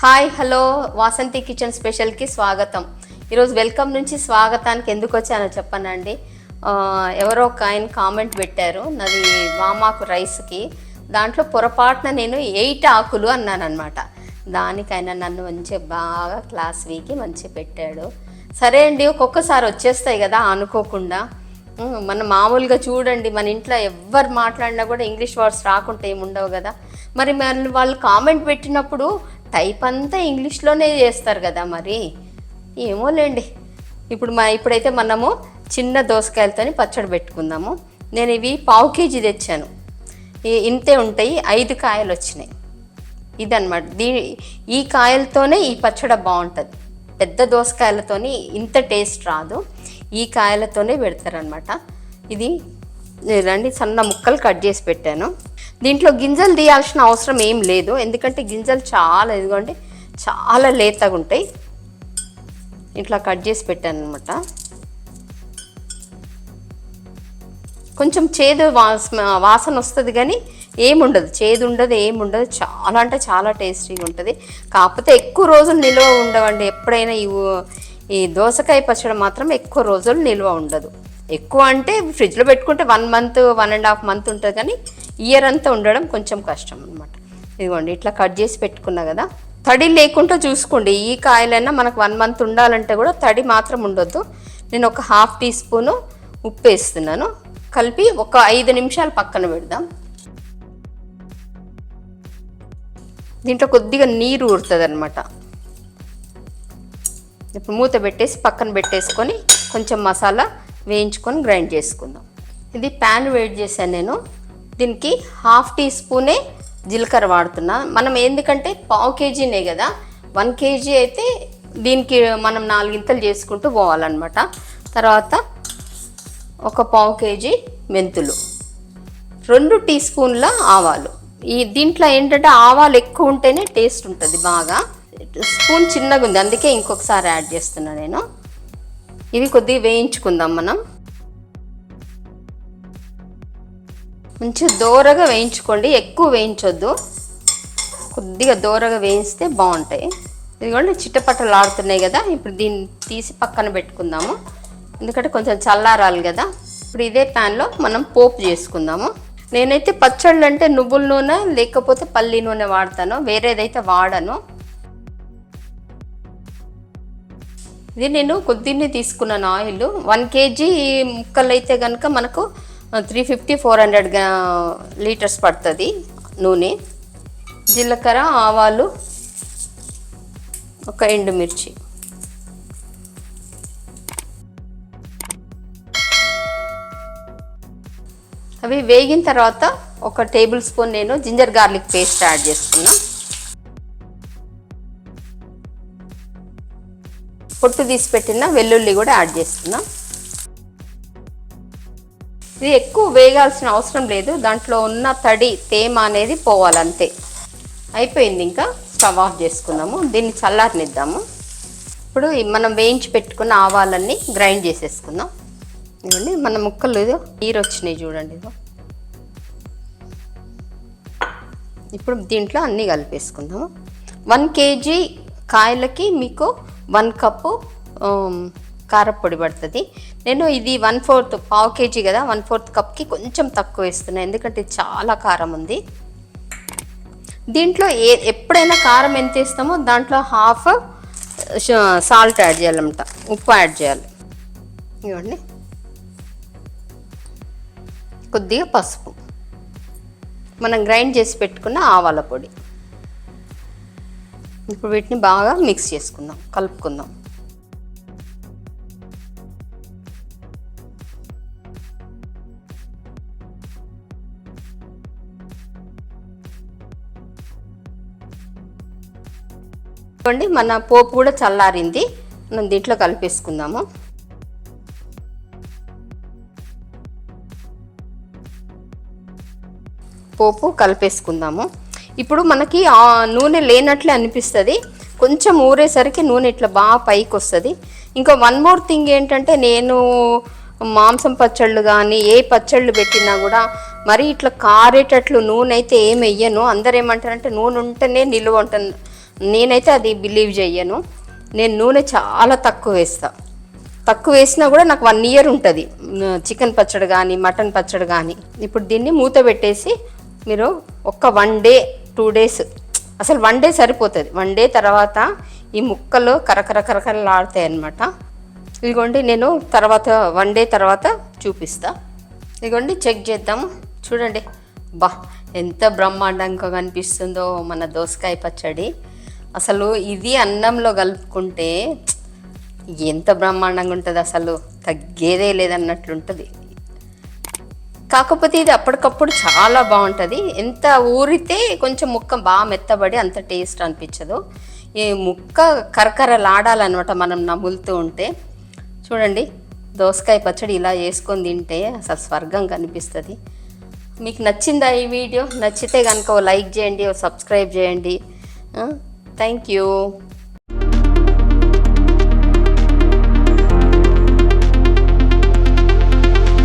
Hi hello Vasanthi kitchen స్పెషల్కి స్వాగతం. ఈరోజు welcome నుంచి స్వాగతానికి ఎందుకు వచ్చానో చెప్పానండి. ఎవరో ఒక ఆయన కామెంట్ పెట్టారు నాది వామాకు రైస్కి. దాంట్లో పొరపాటున నేను 8 ఆకులు అన్నాను అనమాట. దానికైనా నన్ను మంచిగా బాగా క్లాస్ వీకి మంచిగా పెట్టాడు. సరే అండి, ఒక్కొక్కసారి వచ్చేస్తాయి కదా అనుకోకుండా. మన మామూలుగా చూడండి, మన ఇంట్లో ఎవ్వరు మాట్లాడినా కూడా ఇంగ్లీష్ వర్డ్స్ రాకుంటే ఏముండవు కదా. మరి వాళ్ళు కామెంట్ పెట్టినప్పుడు టైప్ అంతా ఇంగ్లీష్లోనే చేస్తారు కదా. మరి ఏమోలేండి. ఇప్పుడైతే మనము చిన్న దోసకాయలతో పచ్చడి పెట్టుకుందాము. నేను ఇవి 1/2 kg తెచ్చాను. ఇంతే ఉంటాయి, 5 కాయలు వచ్చినాయి. ఇదన్నమాట. ఈ కాయలతోనే ఈ పచ్చడి బాగుంటుంది. పెద్ద దోసకాయలతోని ఇంత టేస్ట్ రాదు. ఈ కాయలతోనే పెడతారనమాట. ఇది రండి, సన్న ముక్కలు కట్ చేసి పెట్టాను. దీంట్లో గింజలు తీయాల్సిన అవసరం ఏం లేదు, ఎందుకంటే గింజలు చాలా ఇదిగోండి చాలా లేతగా ఉంటాయి. ఇట్లా కట్ చేసి పెట్టాను అనమాట. కొంచెం చేదు వాసన వస్తుంది కానీ ఏముండదు, చేదు ఉండదు, ఏముండదు. చాలా అంటే చాలా టేస్టీగా ఉంటుంది. కాకపోతే ఎక్కువ రోజులు నిల్వ ఉండవండి. ఎప్పుడైనా ఈ దోసకాయ పచ్చడి మాత్రం ఎక్కువ రోజులు నిల్వ ఉండదు. ఎక్కువ అంటే ఫ్రిడ్జ్లో పెట్టుకుంటే 1 month 1.5 month ఉంటుంది, కానీ ఇయర్ అంతా ఉండడం కొంచెం కష్టం అనమాట. ఇదిగోండి ఇట్లా కట్ చేసి పెట్టుకున్నా కదా. తడి లేకుండా చూసుకోండి. ఈ కాయలైనా మనకు 1 month ఉండాలంటే కూడా తడి మాత్రం ఉండొద్దు. నేను ఒక 1/2 teaspoon ఉప్పు వేస్తున్నాను. కలిపి ఒక 5 నిమిషాలు పక్కన పెడదాం. దీంట్లో కొద్దిగా నీరు ఊరుతుంది అనమాట. ఇప్పుడు మూత పెట్టేసి పక్కన పెట్టేసుకొని కొంచెం మసాలా వేయించుకొని గ్రైండ్ చేసుకుందాం. ఇది ప్యాన్ వేడి చేశాను నేను. దీనికి 1/2 teaspoon జీలకర్ర వాడుతున్నా. మనం ఎందుకంటే 1/2 kgనే కదా, 1 kg అయితే దీనికి మనం 4 ఇంతలు చేసుకుంటూ పోవాలన్నమాట. తర్వాత ఒక 1/2 kg మెంతులు, 2 teaspoons ఆవాలు. దీంట్లో ఏంటంటే ఆవాలు ఎక్కువ ఉంటేనే టేస్ట్ ఉంటుంది బాగా. స్పూన్ చిన్నగా ఉంది, అందుకే ఇంకొకసారి యాడ్ చేస్తున్నా నేను. ఇవి కొద్దిగా వేయించుకుందాం మనం. మంచిగా దోరగా వేయించుకోండి, ఎక్కువ వేయించొద్దు. కొద్దిగా దోరగా వేయిస్తే బాగుంటాయి. ఇదిగోండి చిట్టపట్టలు ఆడుతున్నాయి కదా. ఇప్పుడు దీన్ని తీసి పక్కన పెట్టుకుందాము, ఎందుకంటే కొంచెం చల్లారాలి కదా. ఇప్పుడు ఇదే ప్యాన్లో మనం పోపు చేసుకుందాము. నేనైతే పచ్చళ్ళు అంటే నువ్వుల నూనె లేకపోతే పల్లి నూనె వాడతాను, వేరేదైతే వాడను. ఇది నేను కొద్దిగా తీసుకున్నాను ఆయిల్. 1 kg ముక్కలు అయితే కనుక మనకు 350-400 లీటర్స్ పడుతుంది నూనె. జీలకర్ర, ఆవాలు, ఒక ఎండుమిర్చి. అవి వేగిన తర్వాత ఒక టేబుల్ స్పూన్ నేను జింజర్ గార్లిక్ పేస్ట్ యాడ్ చేసుకున్నా. పొట్టు తీసి పెట్టిన వెల్లుల్లి కూడా యాడ్ చేస్తున్నా. ఇది ఎక్కువ వేగాల్సిన అవసరం లేదు, దాంట్లో ఉన్న తడి తేమ అనేది పోవాలంతే. అయిపోయింది, ఇంకా స్టవ్ ఆఫ్ చేసుకున్నాము. దీన్ని చల్లారనిద్దాము. ఇప్పుడు మనం వేయించి పెట్టుకున్న ఆవాలన్నీ గ్రైండ్ చేసేసుకుందాం. ఇవ్వండి మన ముక్కలు నీరు వచ్చినాయి చూడండి. ఇప్పుడు దీంట్లో అన్నీ కలిపేసుకుందాము. 1 kg కాయలకి మీకు 1 cup కారపొడి పడుతుంది. నేను ఇది 1/4 1/2 kg కదా, 1/4 కప్కి కొంచెం తక్కువ వేస్తున్నాను, ఎందుకంటే చాలా కారం ఉంది. దీంట్లో ఎప్పుడైనా కారం ఎంత వేస్తామో దాంట్లో 1/2 సాల్ట్ యాడ్ చేయాలన్నమాట, ఉప్పు యాడ్ చేయాలి. ఇవ్వండి కొద్దిగా పసుపు, మనం గ్రైండ్ చేసి పెట్టుకున్న ఆవాల పొడి. ఇప్పుడు వీటిని బాగా మిక్స్ చేసుకుందాం, కలుపుకుందాం. చూడండి మన పోపు కూడా చల్లారింది, మనం దీంట్లో కలిపేసుకుందాము. పోపు కలిపేసుకుందాము. ఇప్పుడు మనకి నూనె లేనట్లే అనిపిస్తుంది, కొంచెం ఊరేసరికి నూనె ఇట్లా బాగా పైకి వస్తుంది. ఇంకా 1 more థింగ్ ఏంటంటే, నేను మాంసం పచ్చళ్ళు కానీ ఏ పచ్చళ్ళు పెట్టినా కూడా మరి ఇట్లా కారేటట్లు నూనె అయితే ఏమి వెయ్యను. అందరు ఏమంటారంటే నూనె ఉంటేనే నిల్వ ఉంటుంది, నేనైతే అది బిలీవ్ చెయ్యను. నేను నూనె చాలా తక్కువ వేస్తా. తక్కువ వేసినా కూడా నాకు 1 year ఉంటుంది చికెన్ పచ్చడి కానీ మటన్ పచ్చడి కానీ. ఇప్పుడు దీన్ని మూత పెట్టేసి మీరు ఒక 1 day 2 days, అసలు 1 day సరిపోతుంది. 1 day తర్వాత ఈ ముక్కలు కరకరలాడతాయి అన్నమాట. ఇదిగోండి నేను తర్వాత 1 day తర్వాత చూపిస్తా. ఇదిగోండి చెక్ చేద్దాము. చూడండి బా ఎంత బ్రహ్మాండంగా కనిపిస్తుందో మన దోసకాయ పచ్చడి. అసలు ఇది అన్నంలో కలుపుకుంటే ఎంత బ్రహ్మాండంగా ఉంటుంది, అసలు తగ్గేదే లేదన్నట్లుంటుంది. కాకపోతే ఇది అప్పటికప్పుడు చాలా బాగుంటుంది. ఎంత ఊరితే కొంచెం ముక్క బాగా మెత్తబడి అంత టేస్ట్ అనిపించదు. ఈ ముక్క కరకరలాడాలన్నమాట మనం నములుతూ ఉంటే. చూడండి దోసకాయ పచ్చడి ఇలా చేసుకొని తింటే అసలు స్వర్గం కనిపిస్తుంది. మీకు నచ్చిందా ఈ వీడియో? నచ్చితే కనుక ఓ లైక్ చేయండి, ఓ సబ్స్క్రైబ్ చేయండి. Thank you.